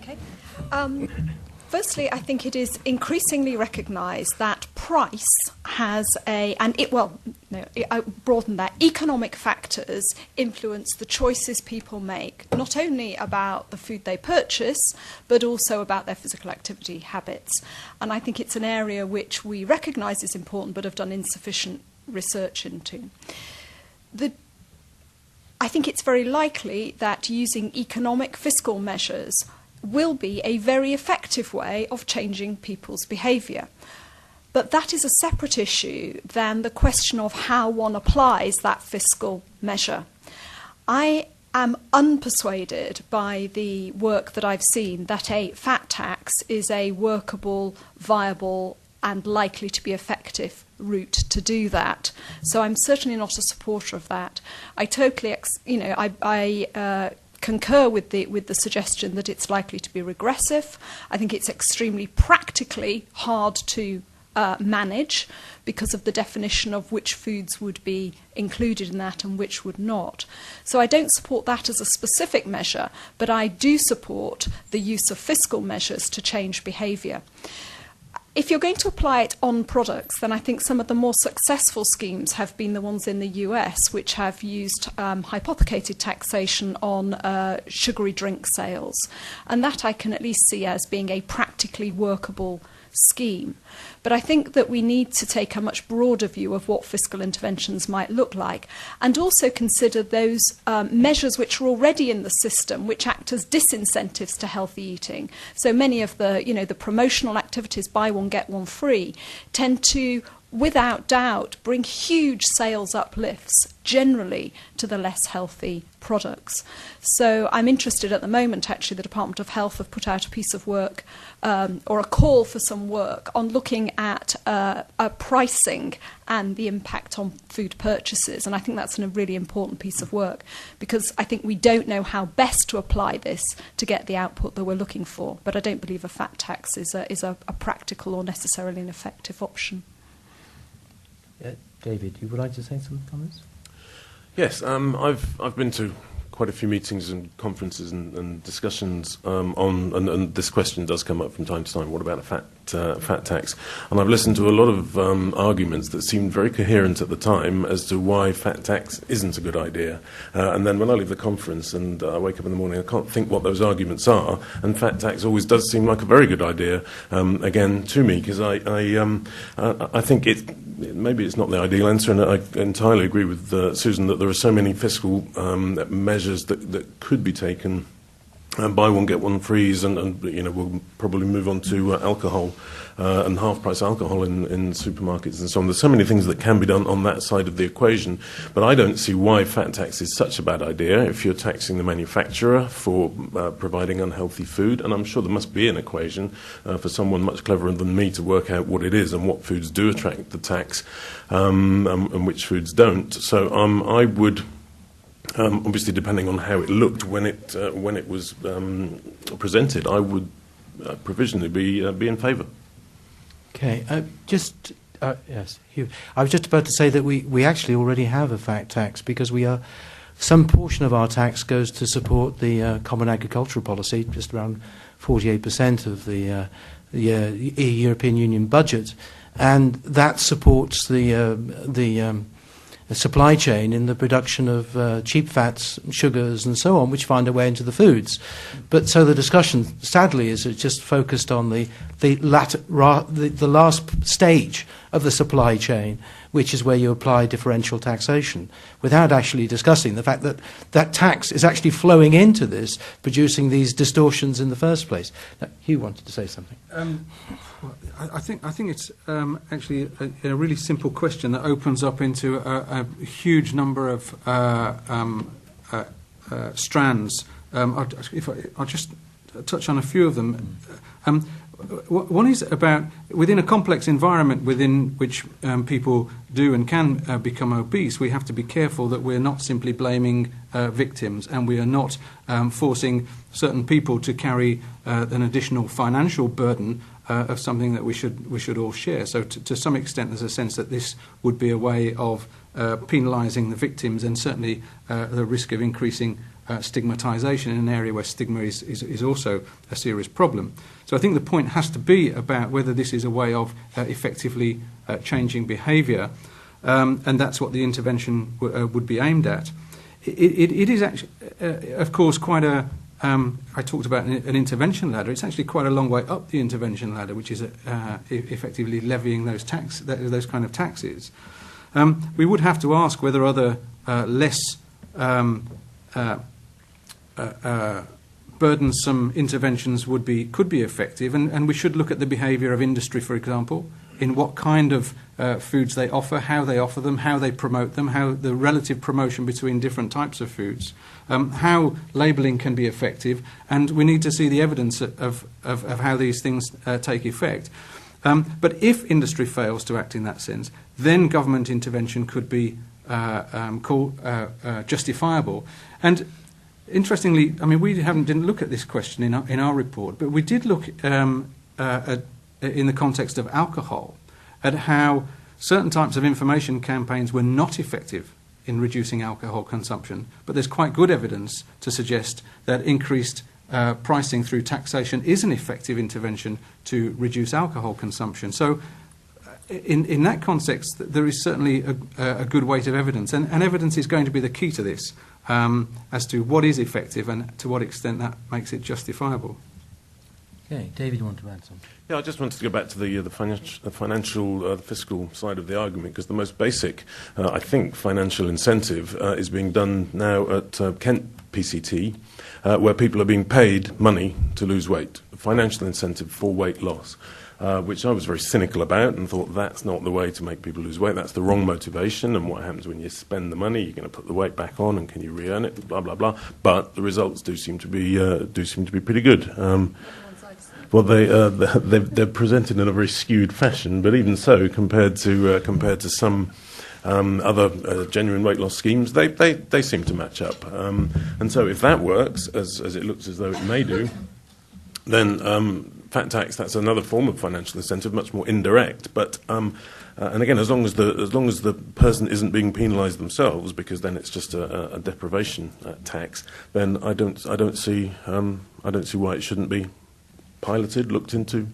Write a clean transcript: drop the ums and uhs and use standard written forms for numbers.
Okay. Firstly, I think it is increasingly recognised that price has I broaden that. Economic factors influence the choices people make, not only about the food they purchase, but also about their physical activity habits. And I think it's an area which we recognise is important, but have done insufficient research into. I think it's very likely that using economic fiscal measures will be a very effective way of changing people's behaviour. But that is a separate issue than the question of how one applies that fiscal measure. I am unpersuaded by the work that I've seen that a fat tax is a workable, viable and likely to be effective route to do that. So I'm certainly not a supporter of that. I totally, concur with the suggestion that it's likely to be regressive. I think it's extremely practically hard to manage because of the definition of which foods would be included in that and which would not. So I don't support that as a specific measure, but I do support the use of fiscal measures to change behaviour. If you're going to apply it on products, then I think some of the more successful schemes have been the ones in the US, which have used hypothecated taxation on sugary drink sales. And that I can at least see as being a practically workable scheme. But I think that we need to take a much broader view of what fiscal interventions might look like, and also consider those measures which are already in the system, which act as disincentives to healthy eating. So many of the promotional activities, buy one, get one free, tend to, without doubt, bring huge sales uplifts generally to the less healthy products. So I'm interested at the moment, actually, the Department of Health have put out a piece of work or a call for some work on looking at pricing and the impact on food purchases. And I think that's a really important piece of work because I think we don't know how best to apply this to get the output that we're looking for. But I don't believe a fat tax is a practical or necessarily an effective option. David, you would like to say some comments? Yes, I've been to quite a few meetings and conferences and discussions and this question does come up from time to time. What about a fat tax? And I've listened to a lot of arguments that seemed very coherent at the time as to why fat tax isn't a good idea. And then when I leave the conference and I wake up in the morning, I can't think what those arguments are. And fat tax always does seem like a very good idea, again, to me, because I think maybe it's not the ideal answer, and I entirely agree with Susan that there are so many fiscal measures that could be taken. Buy one, get one frees, and we'll probably move on to alcohol and half-price alcohol in supermarkets and so on. There's so many things that can be done on that side of the equation, but I don't see why fat tax is such a bad idea if you're taxing the manufacturer for providing unhealthy food, and I'm sure there must be an equation for someone much cleverer than me to work out what it is and what foods do attract the tax and which foods don't. So I would... obviously, depending on how it looked when it was presented, I would provisionally be in favour. Okay, yes, Hugh. I was just about to say that we actually already have a fat tax because some portion of our tax goes to support the Common Agricultural Policy, just around 48% of the European Union budget, and that supports the supply chain in the production of cheap fats, sugars and so on, which find their way into the foods. But so the discussion, sadly, is just focused on the last stage of the supply chain, which is where you apply differential taxation, without actually discussing the fact that that tax is actually flowing into this, producing these distortions in the first place. Now, Hugh wanted to say something. I think it's actually a really simple question that opens up into a huge number of strands. I'll just touch on a few of them. One is about within a complex environment within which people do and can become obese, we have to be careful that we're not simply blaming victims, and we are not forcing certain people to carry an additional financial burden of something that we should all share. So to some extent there's a sense that this would be a way of penalising the victims and certainly the risk of increasing stigmatisation in an area where stigma is also a serious problem. So I think the point has to be about whether this is a way of effectively changing behaviour, and that's what the intervention would be aimed at. It is actually, of course, quite a... I talked about an intervention ladder. It's actually quite a long way up the intervention ladder, which is effectively levying those kind of taxes. We would have to ask whether other less burdensome interventions could be effective, and we should look at the behaviour of industry, for example, in what kind of foods they offer, how they offer them, how they promote them, how the relative promotion between different types of foods, how labelling can be effective, and we need to see the evidence of how these things take effect. But if industry fails to act in that sense, then government intervention could be justifiable. And interestingly, I mean, we didn't look at this question in our report, but we did look in the context of alcohol at how certain types of information campaigns were not effective in reducing alcohol consumption, but there's quite good evidence to suggest that increased pricing through taxation is an effective intervention to reduce alcohol consumption. So in that context, there is certainly a good weight of evidence, and evidence is going to be the key to this, as to what is effective and to what extent that makes it justifiable. Okay, David, you want to add something? Yeah, I just wanted to go back to the financial, fiscal side of the argument, because the most basic, I think, financial incentive is being done now at Kent PCT, where people are being paid money to lose weight, a financial incentive for weight loss, which I was very cynical about and thought that's not the way to make people lose weight. That's the wrong motivation, and what happens when you spend the money, you're going to put the weight back on, and can you re-earn it, blah, blah, blah. But the results do seem to be pretty good. Well, they're presented in a very skewed fashion, but even so, compared to some other genuine weight loss schemes, they seem to match up. And so, if that works, as it looks as though it may do, then fat tax, that's another form of financial incentive, much more indirect. But and again, as long as the person isn't being penalised themselves, because then it's just a deprivation tax, then I don't see why it shouldn't be piloted, looked into,